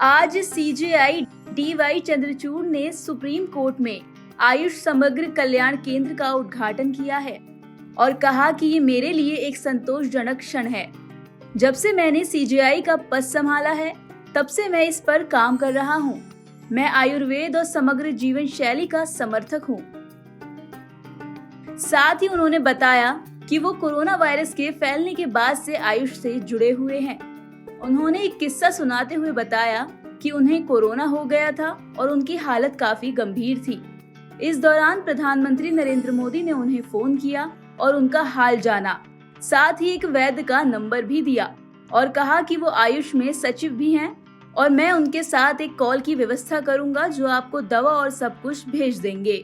आज CJI चंद्रचूड़ ने supreme court में आयुष समग्र कल्याण केंद्र का उद्घाटन किया है और कहा कि ये मेरे लिए एक संतोषजनक क्षण है। जब से मैंने CJI का पद संभाला है तब से मैं इस पर काम कर रहा हूँ। मैं आयुर्वेद और समग्र जीवन शैली का समर्थक हूँ। साथ ही उन्होंने बताया कि वो कोरोना वायरस के फैलने के बाद से आयुष से जुड़े हुए हैं। उन्होंने एक किस्सा सुनाते हुए बताया कि उन्हें कोरोना हो गया था और उनकी हालत काफी गंभीर थी। इस दौरान प्रधानमंत्री नरेंद्र मोदी ने उन्हें फोन किया और उनका हाल जाना, साथ ही एक वैद्य का नंबर भी दिया और कहा कि वो आयुष में सचिव भी हैं और मैं उनके साथ एक कॉल की व्यवस्था करूंगा जो आपको दवा और सब कुछ भेज देंगे।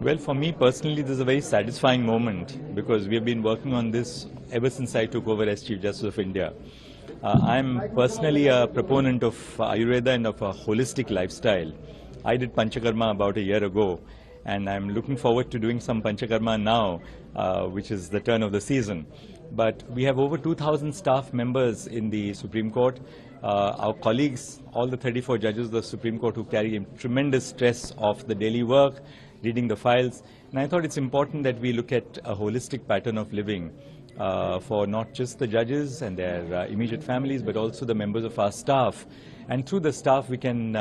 Well, for me personally, this is a very satisfying moment because we have been working on this ever since I took over as Chief Justice of India. I'm personally a proponent of Ayurveda and of a holistic lifestyle. I did Panchakarma about a year ago, and I'm looking forward to doing some Panchakarma now, which is the turn of the season. But we have over 2,000 staff members in the Supreme Court. Our colleagues, all the 34 judges of the Supreme Court who carry tremendous stress of the daily work, reading the files. And I thought it's important that we look at a holistic pattern of living for not just the judges and their immediate families, but also the members of our staff. And through the staff, we can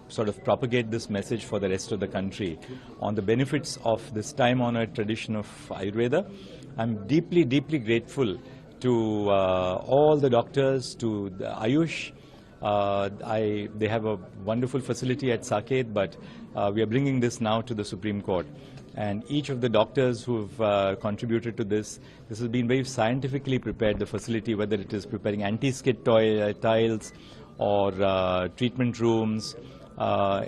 sort of propagate this message for the rest of the country on the benefits of this time-honored tradition of Ayurveda. I'm deeply, deeply grateful to all the doctors, to the Ayush. They have a wonderful facility at Saket, but we are bringing this now to the Supreme Court. And each of the doctors who have contributed to this has been very scientifically prepared, the facility, whether it is preparing anti-skid tiles or treatment rooms,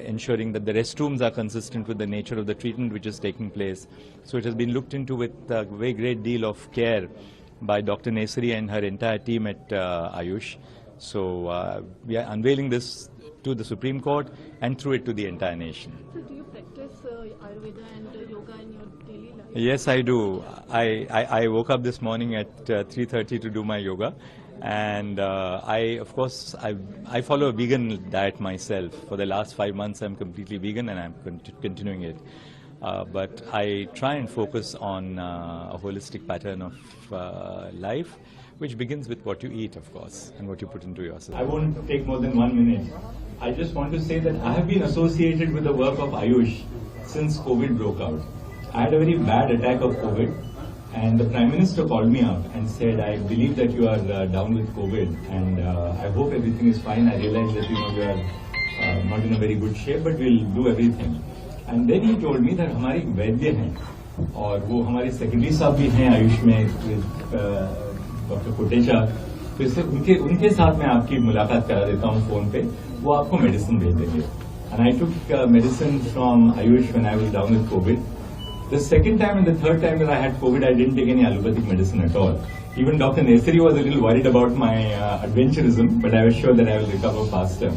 ensuring that the restrooms are consistent with the nature of the treatment which is taking place. So it has been looked into with a very great deal of care by Dr. Nesari and her entire team at Ayush. So we are unveiling this to the Supreme Court and through it to the entire nation. So do you practice Ayurveda and yoga in your daily life? Yes, I do. I woke up this morning at 3:30 to do my yoga. And of course, I follow a vegan diet myself. For the last 5 months, I'm completely vegan and I'm continuing it. But I try and focus on a holistic pattern of life, which begins with what you eat, of course, and what you put into yourself. I won't take more than 1 minute. I just want to say that I have been associated with the work of Ayush since COVID broke out. I had a very bad attack of COVID, and the Prime Minister called me up and said, I believe that you are down with COVID, and I hope everything is fine. I realize that you are not in a very good shape, but we'll do everything. And then he told me that हमारे एक वैद्य हैं और वो हमारे secretary साहब भी हैं आयुष में, डॉक्टर कोटेचा, तो इससे उनके साथ मैं आपकी मुलाकात करा देता हूँ फोन पे, वो आपको मेडिसिन भेज देंगे. And I took medicine from Ayush when I was down with COVID. The second time and the third time that I had COVID, I didn't take any allopathic medicine at all. Even Dr. Nesari was a little worried about my adventurism, but I was sure that I will recover faster.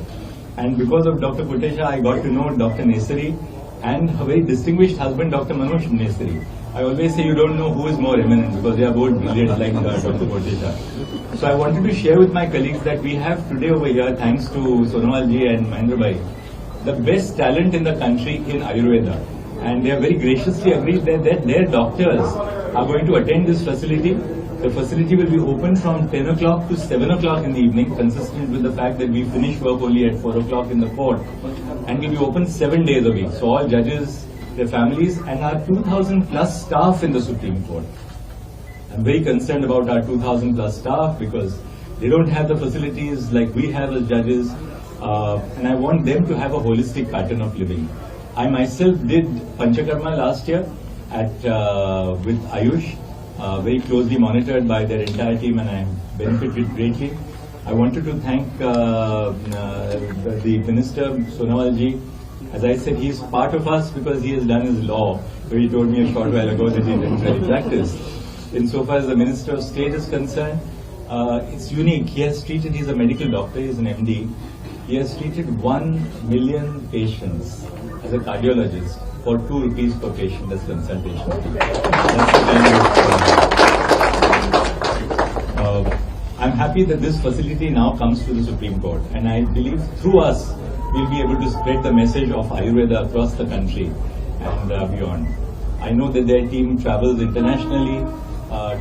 And because of Dr. Kotecha, I got to know Dr. Nesari and her very distinguished husband, Dr. Manoj Nesari. I always say you don't know who is more eminent because they are both brilliant like Dr. Kotecha. So I wanted to share with my colleagues that we have today over here, thanks to Sonawal ji and Mahendra bhai, the best talent in the country in Ayurveda. And they have very graciously agreed that their doctors are going to attend this facility. The facility will be open from 10 o'clock to 7 o'clock in the evening, consistent with the fact that we finish work only at 4 o'clock in the court, and will be open 7 days a week. So all judges, their families, and our 2,000 plus staff in the Supreme Court. I'm very concerned about our 2,000 plus staff because they don't have the facilities like we have as judges, and I want them to have a holistic pattern of living. I myself did Panchakarma last year with Ayush, very closely monitored by their entire team, and I benefited greatly. I wanted to thank the Minister, Sonawal ji. As I said, he is part of us because he has done his law, where he told me a short while ago that he didn't really practice. Insofar as the Minister of State is concerned, it's unique. He has treated, he's a medical doctor, he's an MD. He has treated 1 million patients as a cardiologist for 2 rupees per patient as consultation. That's the kind of, I'm I'm happy that this facility now comes to the Supreme Court, and I believe through us we'll be able to spread the message of Ayurveda across the country and beyond. I know that their team travels internationally.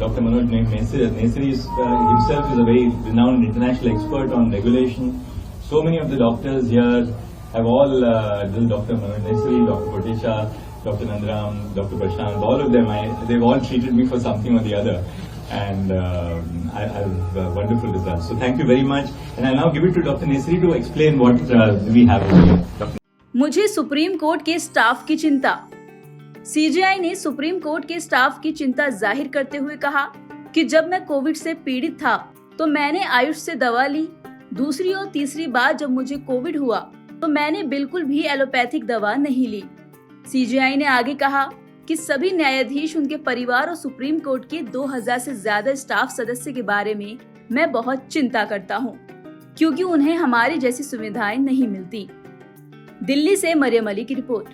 Dr. Manoj Nesri himself is a very renowned international expert on regulation. So many of the doctors here have all, Dr. Manoj Nesri, Dr. Kotecha, Dr. Nandram, Dr. Prashant, all of them, they've all treated me for something or the other. And I have wonderful results. So thank you very much. And I'll now give it to Dr. Nesri to explain what we have over here. Dr. मुझे supreme court के staff की चिंता। CJI ने supreme court के staff की चिंता जाहिर करते हुए कहा कि जब मैं कोविड से पीड़ित था तो मैंने आयुष से दवा ली। दूसरी और तीसरी बार जब मुझे कोविड हुआ तो मैंने बिल्कुल भी एलोपैथिक दवा नहीं ली। सीजेआई ने आगे कहा कि सभी न्यायाधीश, उनके परिवार और सुप्रीम कोर्ट के 2000 से ज्यादा स्टाफ सदस्य के बारे में मैं बहुत चिंता करता हूँ, क्योंकि उन्हें हमारी जैसी सुविधाएं नहीं मिलती। दिल्ली से मरियम अली की रिपोर्ट।